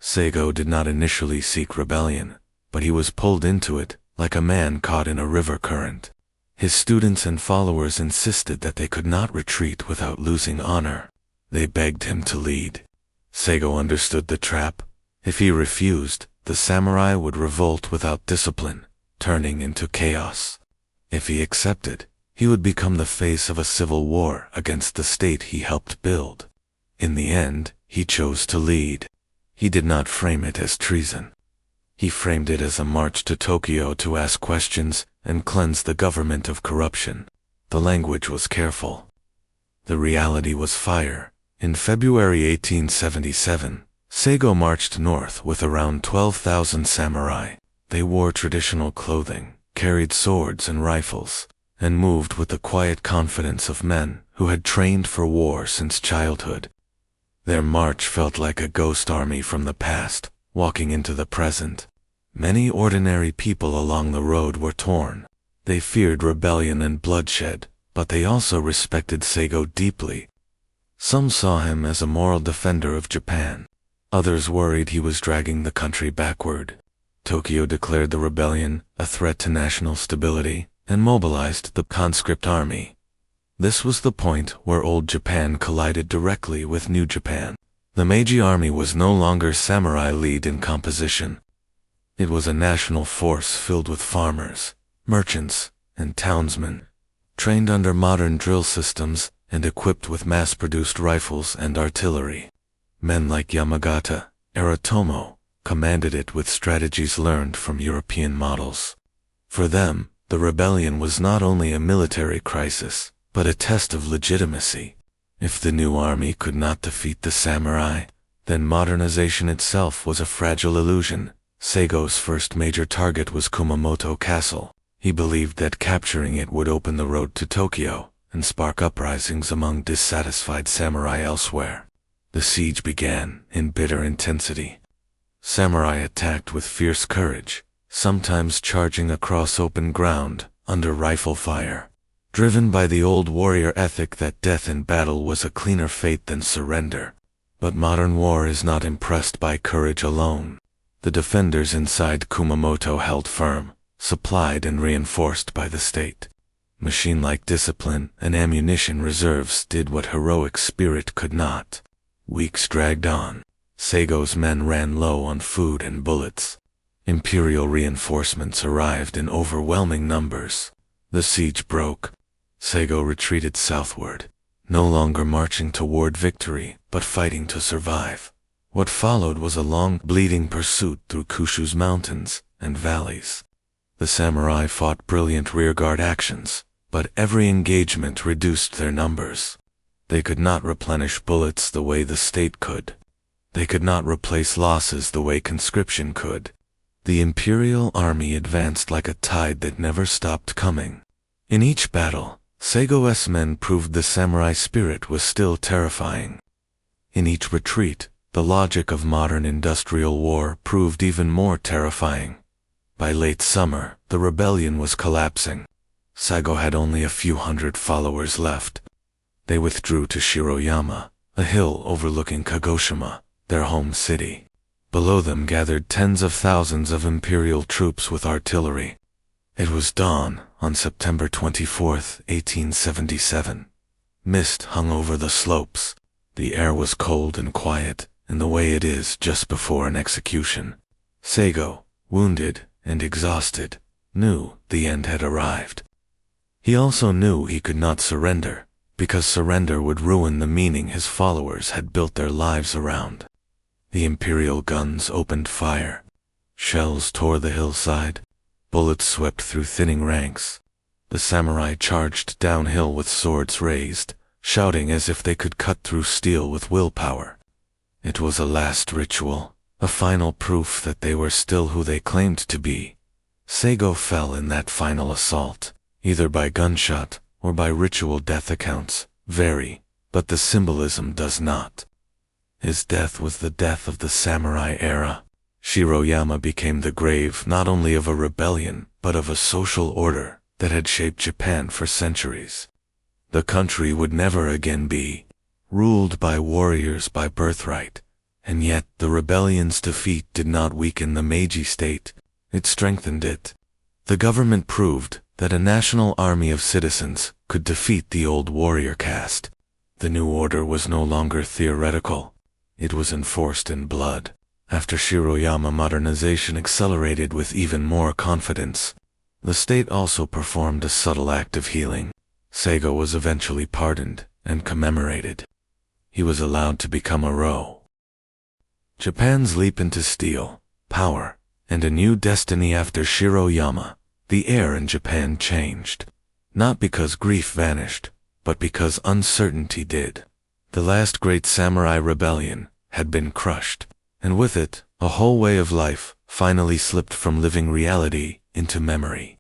Seigo did not initially seek rebellion, but he was pulled into it, like a man caught in a river current. His students and followers insisted that they could not retreat without losing honor. They begged him to lead. Seigo understood the trap. If he refused, the samurai would revolt without discipline, turning into chaos. If he accepted, he would become the face of a civil war against the state he helped build. In the end, he chose to lead. He did not frame it as treason. He framed it as a march to Tokyo to ask questions and cleanse the government of corruption. The language was careful. The reality was fire. In February 1877, Seigo marched north with around 12,000 samurai. They wore traditional clothing, carried swords and rifles, and moved with the quiet confidence of men who had trained for war since childhood. Their march felt like a ghost army from the past, walking into the present. Many ordinary people along the road were torn. They feared rebellion and bloodshed, but they also respected Seigo deeply. Some saw him as a moral defender of Japan. Others worried he was dragging the country backward. Tokyo declared the rebellion a threat to national stability and mobilized the conscript army. This was the point where old Japan collided directly with new Japan. The Meiji army was no longer samurai-led in composition. It was a national force filled with farmers, merchants, and townsmen, trained under modern drill systems and equipped with mass-produced rifles and artillery. Men like Yamagata, Aritomo, commanded it with strategies learned from European models. For them, the rebellion was not only a military crisis, but a test of legitimacy. If the new army could not defeat the samurai, then modernization itself was a fragile illusion. Seigo's first major target was Kumamoto Castle. He believed that capturing it would open the road to Tokyo and spark uprisings among dissatisfied samurai elsewhere. The siege began in bitter intensity. Samurai attacked with fierce courage, sometimes charging across open ground under rifle fire. Driven by the old warrior ethic that death in battle was a cleaner fate than surrender. But modern war is not impressed by courage alone. The defenders inside Kumamoto held firm, supplied and reinforced by the state. Machine-like discipline and ammunition reserves did what heroic spirit could not. Weeks dragged on. Seigo's men ran low on food and bullets. Imperial reinforcements arrived in overwhelming numbers. The siege broke. Seigo retreated southward, no longer marching toward victory, but fighting to survive. What followed was a long, bleeding pursuit through Kyushu's mountains and valleys. The samurai fought brilliant rearguard actions, but every engagement reduced their numbers. They could not replenish bullets the way the state could. They could not replace losses the way conscription could. The imperial army advanced like a tide that never stopped coming. In each battle, Seigo's men proved the samurai spirit was still terrifying. In each retreat, the logic of modern industrial war proved even more terrifying. By late summer, the rebellion was collapsing. Seigo had only a few hundred followers left. They withdrew to Shiroyama, a hill overlooking Kagoshima, their home city. Below them gathered tens of thousands of imperial troops with artillery. It was dawn on September 24, 1877. Mist hung over the slopes. The air was cold and quiet, in the way it is just before an execution. Seigo, wounded and exhausted, knew the end had arrived. He also knew he could not surrender, because surrender would ruin the meaning his followers had built their lives around. The imperial guns opened fire. Shells tore the hillside. Bullets swept through thinning ranks. The samurai charged downhill with swords raised, shouting as if they could cut through steel with willpower. It was a last ritual, a final proof that they were still who they claimed to be. Seigo fell in that final assault, either by gunshot or by ritual death. Accounts vary, but the symbolism does not. His death was the death of the samurai era. Shiroyama became the grave not only of a rebellion, but of a social order that had shaped Japan for centuries. The country would never again be ruled by warriors by birthright, and yet the rebellion's defeat did not weaken the Meiji state, it strengthened it. The government proved that a national army of citizens could defeat the old warrior caste. The new order was no longer theoretical, it was enforced in blood. After Shiroyama, modernization accelerated with even more confidence. The state also performed a subtle act of healing. Seigo was eventually pardoned and commemorated. He was allowed to become a Ro. Japan's leap into steel, power, and a new destiny. After Shiroyama, the air in Japan changed. Not because grief vanished, but because uncertainty did. The last great samurai rebellion had been crushed, and with it, a whole way of life finally slipped from living reality into memory.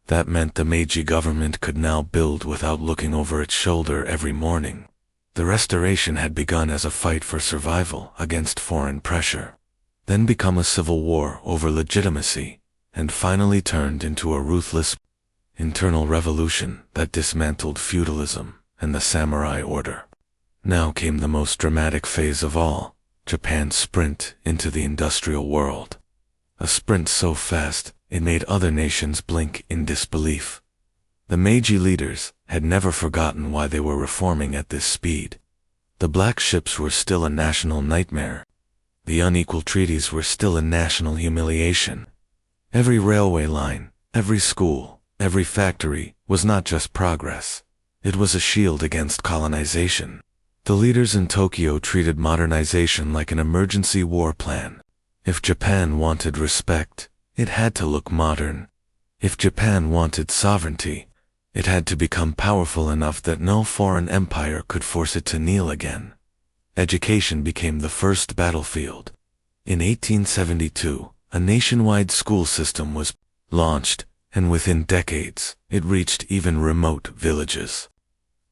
That meant the Meiji government could now build without looking over its shoulder every morning. The restoration had begun as a fight for survival against foreign pressure, then become a civil war over legitimacy, and finally turned into a ruthless internal revolution that dismantled feudalism and the samurai order. Now came the most dramatic phase of all, Japan's sprint into the industrial world. A sprint so fast, it made other nations blink in disbelief. The Meiji leaders had never forgotten why they were reforming at this speed. The black ships were still a national nightmare. The unequal treaties were still a national humiliation. Every railway line, every school, every factory was not just progress. It was a shield against colonization. The leaders in Tokyo treated modernization like an emergency war plan. If Japan wanted respect, it had to look modern. If Japan wanted sovereignty, it had to become powerful enough that no foreign empire could force it to kneel again. Education became the first battlefield. In 1872, a nationwide school system was launched, and within decades, it reached even remote villages.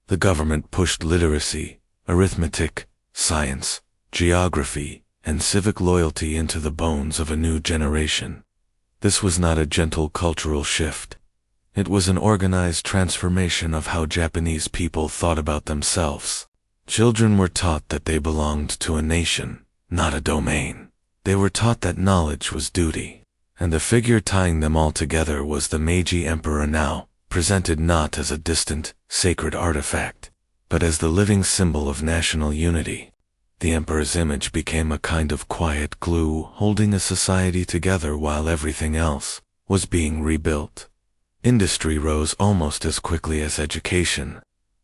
The government pushed literacy, arithmetic, science, geography, and civic loyalty into the bones of a new generation. This was not a gentle cultural shift. It was an organized transformation of how Japanese people thought about themselves. Children were taught that they belonged to a nation, not a domain. They were taught that knowledge was duty, and the figure tying them all together was the Meiji Emperor, now presented not as a distant, sacred artifact, but as the living symbol of national unity. The emperor's image became a kind of quiet glue holding a society together while everything else was being rebuilt. Industry rose almost as quickly as education.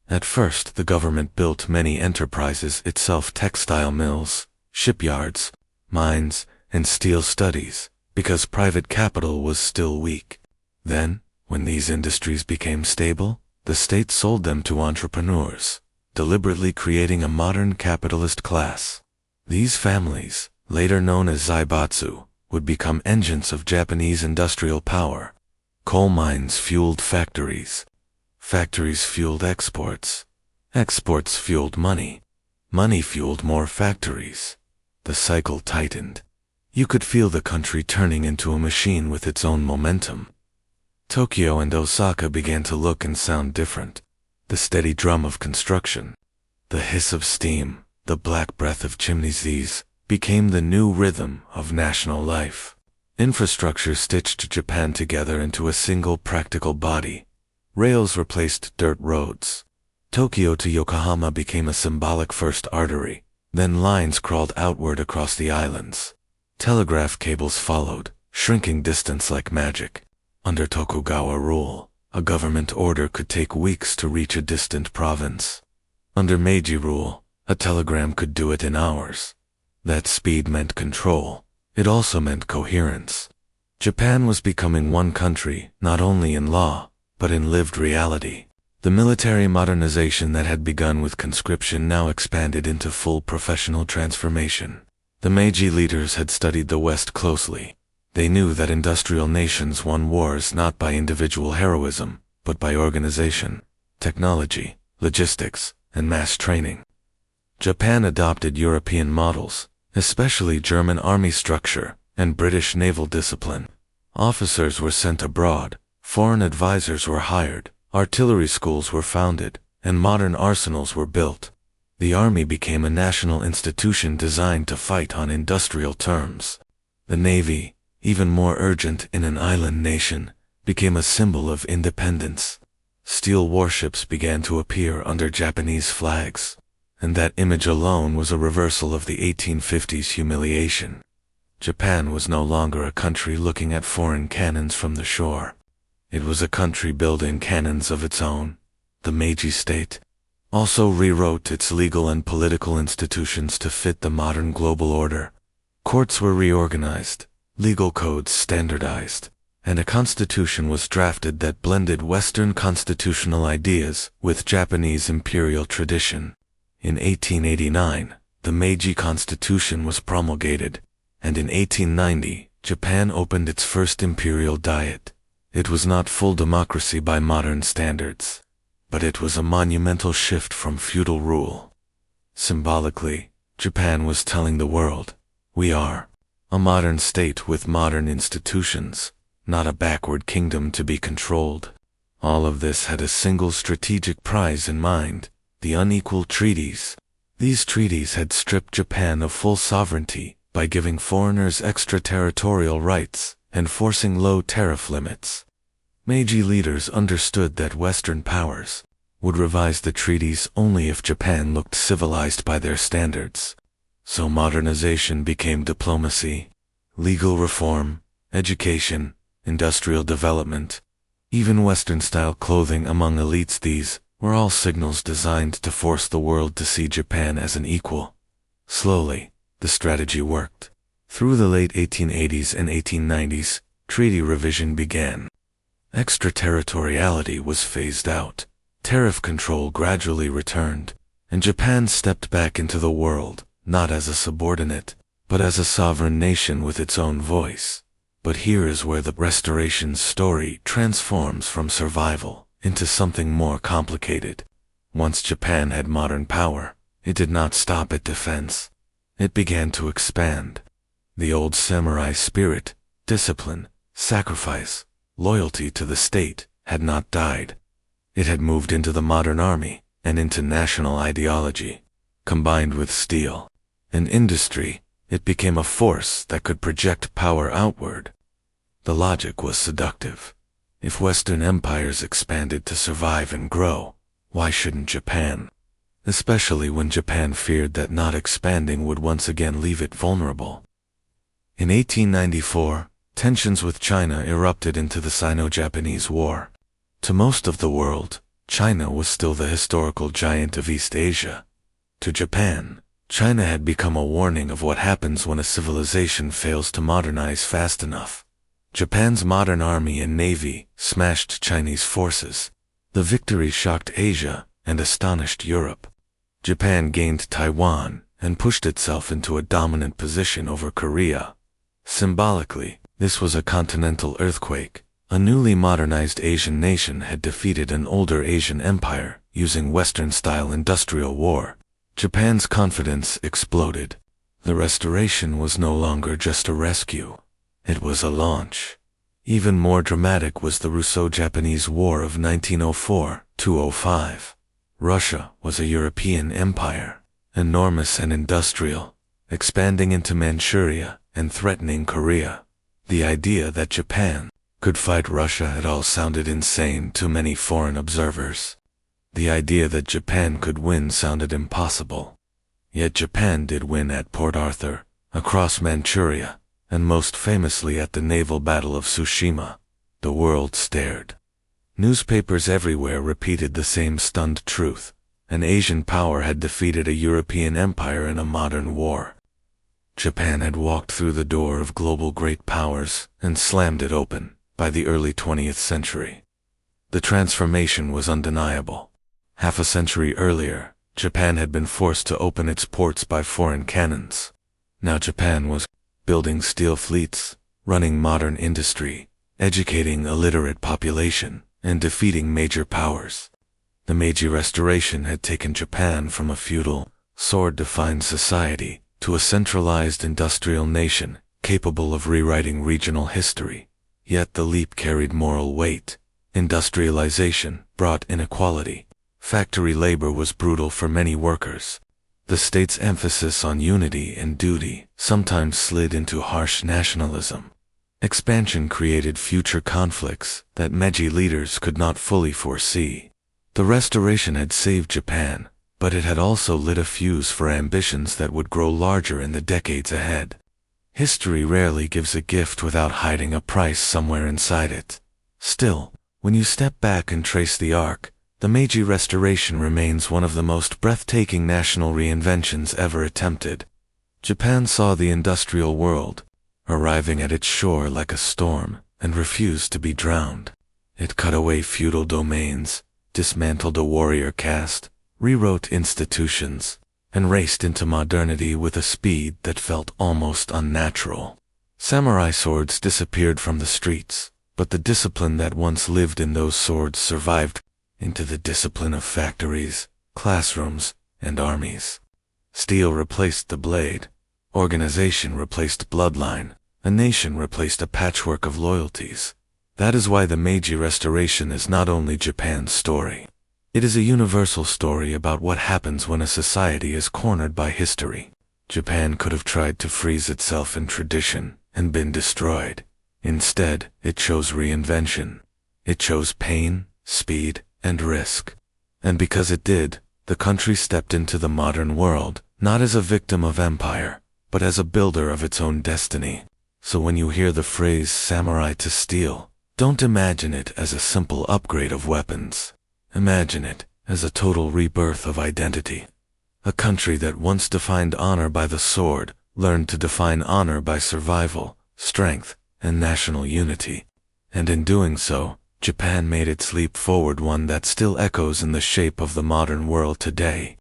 At first, the government built many enterprises itself: textile mills, shipyards, mines, and steel studies, because private capital was still weak. Then, when these industries became stable, the state sold them to entrepreneurs, deliberately creating a modern capitalist class. These families, later known as zaibatsu, would become engines of Japanese industrial power. Coal mines fueled factories. Factories fueled exports. Exports fueled money. Money fueled more factories. The cycle tightened. You could feel the country turning into a machine with its own momentum. Tokyo and Osaka began to look and sound different. The steady drum of construction, the hiss of steam, the black breath of chimneys, these became the new rhythm of national life. Infrastructure stitched Japan together into a single practical body. Rails replaced dirt roads. Tokyo to Yokohama became a symbolic first artery, then lines crawled outward across the islands. Telegraph cables followed, shrinking distance like magic. Under Tokugawa rule, a government order could take weeks to reach a distant province. Under Meiji rule, a telegram could do it in hours. That speed meant control. It also meant coherence. Japan was becoming one country, not only in law, but in lived reality. The military modernization that had begun with conscription now expanded into full professional transformation. The Meiji leaders had studied the West closely. They knew that industrial nations won wars not by individual heroism, but by organization, technology, logistics, and mass training. Japan adopted European models, especially German army structure and British naval discipline. Officers were sent abroad, foreign advisors were hired, artillery schools were founded, and modern arsenals were built. The army became a national institution designed to fight on industrial terms. The navy, even more urgent in an island nation, became a symbol of independence. Steel warships began to appear under Japanese flags, and that image alone was a reversal of the 1850s humiliation. Japan was no longer a country looking at foreign cannons from the shore. It was a country building cannons of its own. The Meiji state also rewrote its legal and political institutions to fit the modern global order. Courts were reorganized, legal codes standardized, and a constitution was drafted that blended Western constitutional ideas with Japanese imperial tradition. In 1889, the Meiji Constitution was promulgated, and in 1890, Japan opened its first imperial diet. It was not full democracy by modern standards, but it was a monumental shift from feudal rule. Symbolically, Japan was telling the world, we are a modern state with modern institutions, not a backward kingdom to be controlled. All of this had a single strategic prize in mind: the unequal treaties. These treaties had stripped Japan of full sovereignty by giving foreigners extraterritorial rights and forcing low tariff limits. Meiji leaders understood that Western powers would revise the treaties only if Japan looked civilized by their standards. So modernization became diplomacy, legal reform, education, industrial development, even Western-style clothing among elites. These were all signals designed to force the world to see Japan as an equal. Slowly, the strategy worked. Through the late 1880s and 1890s, treaty revision began. Extraterritoriality was phased out, tariff control gradually returned, and Japan stepped back into the world, not as a subordinate, but as a sovereign nation with its own voice. But here is where the Restoration's story transforms from survival into something more complicated. Once Japan had modern power, it did not stop at defense. It began to expand. The old samurai spirit, discipline, sacrifice, loyalty to the state had not died. It had moved into the modern army and into national ideology. Combined with steel and industry, it became a force that could project power outward. The logic was seductive. If Western empires expanded to survive and grow, why shouldn't Japan? Especially when Japan feared that not expanding would once again leave it vulnerable. In 1894, tensions with China erupted into the Sino-Japanese War. To most of the world, China was still the historical giant of East Asia. To Japan, China had become a warning of what happens when a civilization fails to modernize fast enough. Japan's modern army and navy smashed Chinese forces. The victory shocked Asia and astonished Europe. Japan gained Taiwan and pushed itself into a dominant position over Korea. Symbolically, this was a continental earthquake. A newly modernized Asian nation had defeated an older Asian empire using Western-style industrial war. Japan's confidence exploded. The Restoration was no longer just a rescue. It was a launch. Even more dramatic was the Russo-Japanese War of 1904–05. Russia was a European empire, enormous and industrial, expanding into Manchuria and threatening Korea. The idea that Japan could fight Russia at all sounded insane to many foreign observers. The idea that Japan could win sounded impossible. Yet Japan did win at Port Arthur, across Manchuria, and most famously at the naval battle of Tsushima. The world stared. Newspapers everywhere repeated the same stunned truth. An Asian power had defeated a European empire in a modern war. Japan had walked through the door of global great powers and slammed it open by the early 20th century. The transformation was undeniable. Half a century earlier, Japan had been forced to open its ports by foreign cannons. Now Japan was building steel fleets, running modern industry, educating illiterate population, and defeating major powers. The Meiji Restoration had taken Japan from a feudal, sword-defined society to a centralized industrial nation capable of rewriting regional history. Yet the leap carried moral weight. Industrialization brought inequality. Factory labor was brutal for many workers. The state's emphasis on unity and duty sometimes slid into harsh nationalism. Expansion created future conflicts that Meiji leaders could not fully foresee. The Restoration had saved Japan, but it had also lit a fuse for ambitions that would grow larger in the decades ahead. History rarely gives a gift without hiding a price somewhere inside it. Still, when you step back and trace the arc, the Meiji Restoration remains one of the most breathtaking national reinventions ever attempted. Japan saw the industrial world, arriving at its shore like a storm, and refused to be drowned. It cut away feudal domains, dismantled a warrior caste, rewrote institutions, and raced into modernity with a speed that felt almost unnatural. Samurai swords disappeared from the streets, but the discipline that once lived in those swords survived into the discipline of factories, classrooms, and armies. Steel replaced the blade. Organization replaced bloodline. A nation replaced a patchwork of loyalties. That is why the Meiji Restoration is not only Japan's story. It is a universal story about what happens when a society is cornered by history. Japan could have tried to freeze itself in tradition and been destroyed. Instead, it chose reinvention. It chose pain, speed, and risk. And because it did, the country stepped into the modern world, not as a victim of empire, but as a builder of its own destiny. So when you hear the phrase samurai to steel, don't imagine it as a simple upgrade of weapons. Imagine it as a total rebirth of identity. A country that once defined honor by the sword, learned to define honor by survival, strength, and national unity. And in doing so, Japan made its leap forward, one that still echoes in the shape of the modern world today.